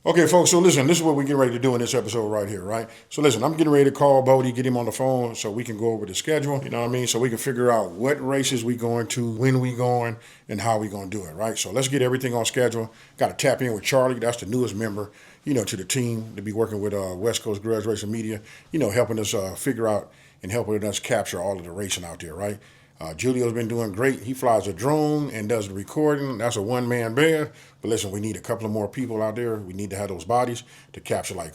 Okay, folks, so listen, this is what we're getting ready to do in this episode right here, right? So listen, I'm getting ready to call Bodie, get him on the phone so we can go over the schedule, you know what I mean? So we can figure out what races we going to, when we going, and how we going to do it, right? So let's get everything on schedule. Got to tap in with Charlie, that's the newest member, to the team to be working with West Coast Grudge Racing Media, helping us figure out and helping us capture all of the racing out there, right? Julio's been doing great. He flies a drone and does the recording. That's a one-man band. But listen, we need a couple of more people out there. We need to have those bodies to capture, like,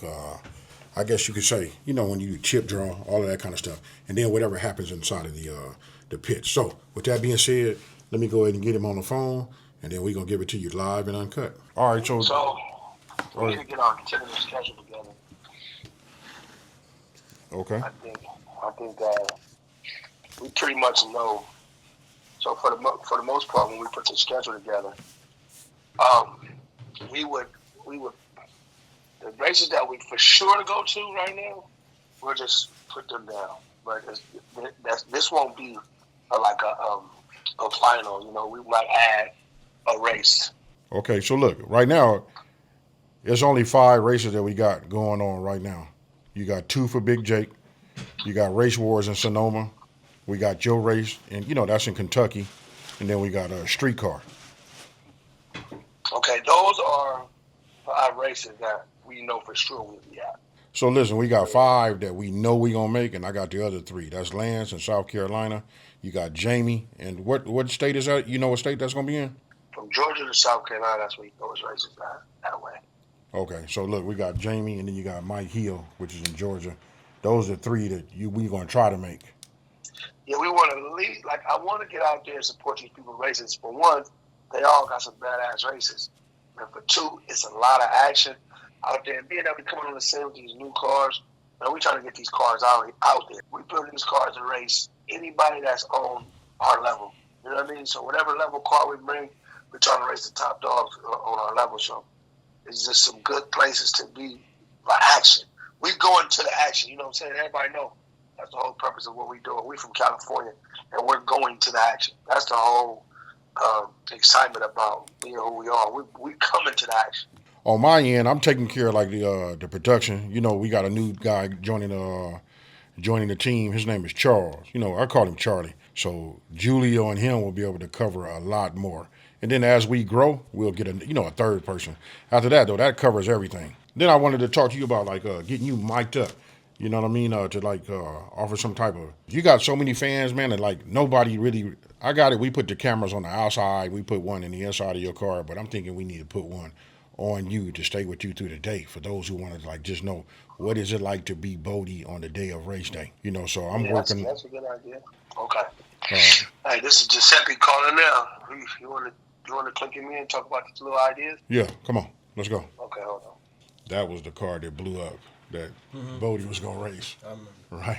I guess you could say, when you chip draw, all of that kind of stuff. And then whatever happens inside of the pitch. So with that being said, let me go ahead and get him on the phone, and then we're going to give it to you live and uncut. All right, so. So we need to get our tentative schedule together. Okay. I think we pretty much know. So for the most part, when we put the schedule together, we would the races that we for sure to go to right now, we'll just put them down. But this won't be a final. We might add a race. Okay, so look, right now, there's only 5 races that we got going on right now. You got 2 for Big Jake. You got Race Wars in Sonoma. We got Joe Race, and that's in Kentucky. And then we got a Streetcar. Okay, those are 5 races that we know for sure we'll be at. So listen, we got 5 that we know we gonna make, and I got the other 3. That's Lance in South Carolina. You got Jamie, and what state is that? You know what state that's gonna be in? From Georgia to South Carolina, that's where those races are that way. Okay, so look, we got Jamie, and then you got Mike Hill, which is in Georgia. Those are 3 that we gonna try to make. Yeah, we want to at least, I want to get out there and support these people's races. For one, they all got some badass races. And for 2, it's a lot of action out there. And being that we coming on the scene with these new cars, we trying to get these cars out there. We building these cars to race anybody that's on our level. You know what I mean? So whatever level car we bring, we're trying to race the top dogs on our level. So it's just some good places to be for action. We going to the action. You know what I'm saying? Everybody know. That's the whole purpose of what we do. We're from California, and we're going to the action. That's the whole excitement about who we are. We coming to the action. On my end, I'm taking care of the production. We got a new guy joining the team. His name is Charles. I call him Charlie. So Julio and him will be able to cover a lot more. And then as we grow, we'll get a third person. After that, though, that covers everything. Then I wanted to talk to you about getting you mic'd up. You know what I mean? To offer some type of. You got so many fans, man, that nobody really. I got it. We put the cameras on the outside. We put one in the inside of your car, but I'm thinking we need to put one on you to stay with you through the day for those who want to just know what is it like to be Bodie on the day of race day. So I'm working. That's a good idea. Okay. Hey, this is Giuseppe calling now. You want to click in me and talk about these little ideas? Yeah, come on, let's go. Okay, hold on. That was the car that blew up that Bodie was gonna race. Right.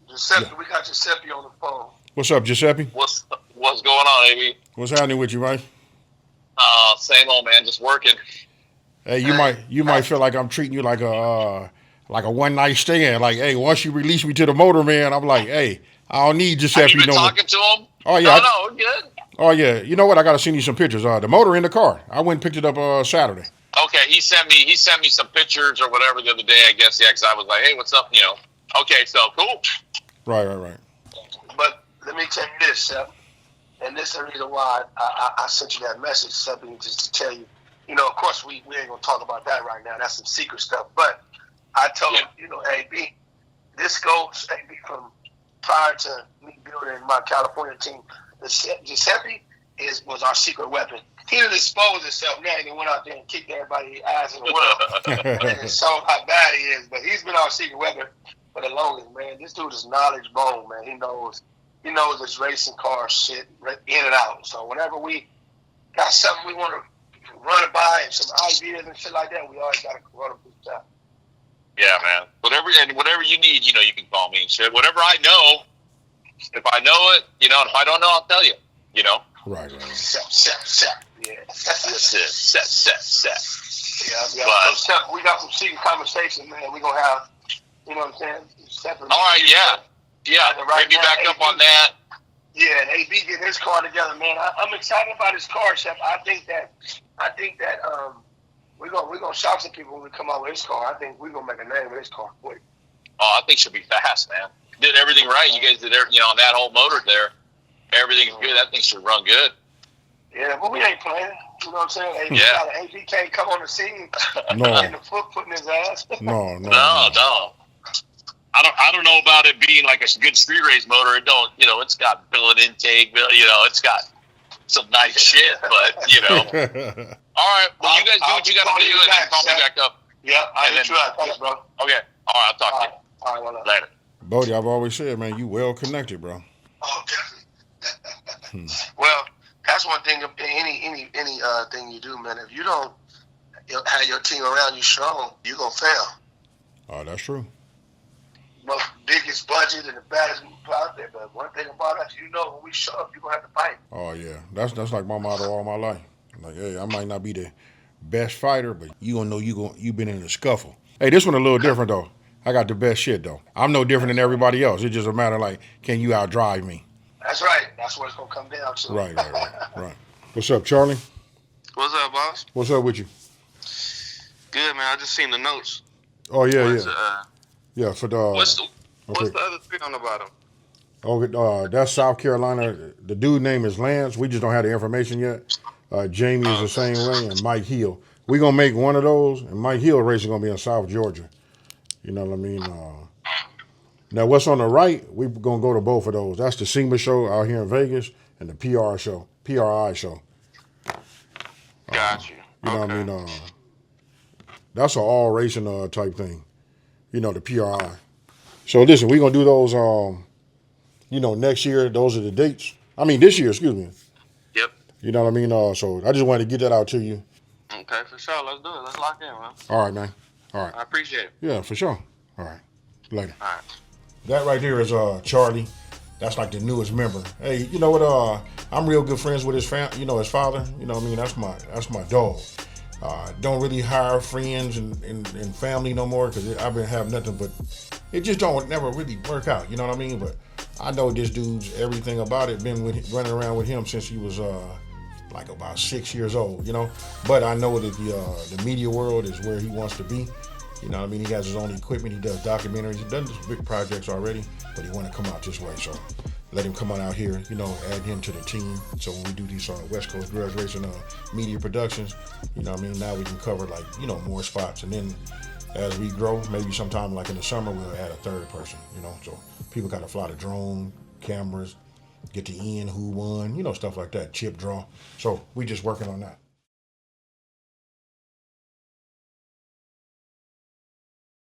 Giuseppe, Yeah. we got Giuseppe on the phone. What's up, Giuseppe? What's going on, AB? What's happening with you, right? Same old man, just working. Hey, you might feel like I'm treating you like a one night stand. Like, hey, once you release me to the motor, man, I'm like, hey, I don't need Giuseppe. Have you been talking to him? Oh yeah. No, we're good. Oh yeah. You know what? I gotta send you some pictures. The motor in the car. I went and picked it up Saturday. Okay, he sent me some pictures or whatever the other day. I guess because I was like, hey, what's up? Okay, so cool. Right. But let me tell you this, Seth, and this is the reason why I sent you that message, something just to tell you. Of course, we ain't gonna talk about that right now. That's some secret stuff. But I told AB, this goes AB from prior to me building my California team. Giuseppe was our secret weapon. He didn't expose himself now. He went out there and kicked everybody's ass in the world. And showed how bad he is. But he's been our secret weapon for the longest, man. This dude is knowledge bone, man. He knows this racing car shit in and out. So whenever we got something we want to run it by and some ideas and shit like that, we always got to run them through stuff. Yeah, man. Whatever you need, you can call me and shit. Whatever I know, if I know it, and if I don't know, I'll tell you. Right. Set. Yeah. That's it. Set. Yeah. We got some secret conversations, man. We're going to have, you know what I'm saying? Separate. All right, yeah. Bring me back up on that. Yeah, and AB getting his car together, man. I'm excited about his car, Chef. I think that we're gonna shock some people when we come out with his car. I think we're gonna make a name with his car quick. Oh, I think she'll be fast, man. Did everything right. You guys did everything, on that whole motor there. Everything's good. That thing should run good. Yeah, but we ain't playing. You know what I'm saying? Hey, Yeah. AV can't come on the scene No. getting the foot put in his ass. No. I don't know about it being like a good street race motor. It don't, it's got billet intake, it's got some nice shit, but All right, well, you guys do what you got to do, and then call me back up. Yeah, I'll hit you out. Thanks, bro. Okay. All right, I'll talk to you. All right, well, Later. Bodie, I've always said, man, you well connected, bro. Oh, definitely. Well, that's one thing. Any thing you do, man. If you don't have your team around you strong, you gonna fail. Oh, that's true. Most biggest budget and the baddest people out there. But one thing about us, when we show up, you're gonna have to fight. Oh yeah, that's like my motto all my life. Like, hey, I might not be the best fighter, but you gonna know you been in a scuffle. Hey, this one a little different though. I got the best shit though. I'm no different than everybody else. It's just a matter like, can you outdrive me? That's right. That's what it's gonna come down to. Right. What's up, Charlie? What's up, boss? What's up with you? Good, man. I just seen the notes. Oh yeah. Yeah, for the. What's the other three on the bottom? Oh, that's South Carolina. The dude name is Lance. We just don't have the information yet. Jamie is the same way, and Mike Hill. We're going to make one of those, and Mike Hill race is going to be in South Georgia. You know what I mean? Now, what's on the right, we're going to go to both of those. That's the SEMA show out here in Vegas and the PRI show. Got you. You know what I mean? That's an all racing type thing. The PRI. So listen, we're going to do those, next year. Those are the dates. I mean, this year, excuse me. Yep. You know what I mean? So I just wanted to get that out to you. Okay, for sure. Let's do it. Let's lock in, man. All right, man. All right. I appreciate it. Yeah, for sure. All right. Later. All right. That right there is Charlie. That's like the newest member. Hey, you know what? I'm real good friends with his his father. You know what I mean? That's my dog. Don't really hire friends and family no more because I've been having nothing but it just don't never really work out. You know what I mean? But I know this dude's everything about it. Been running around with him since he was like about 6 years old. But I know that the media world is where he wants to be. You know what I mean? He has his own equipment. He does documentaries. He's done some big projects already, but he want to come out this way. So let him come on out here, add him to the team. So when we do these West Coast Grudge Racing media productions, now we can cover more spots. And then as we grow, maybe sometime like in the summer, we'll add a third person, So people got to fly the drone, cameras, get the in, who won, stuff like that, chip draw. So we just working on that.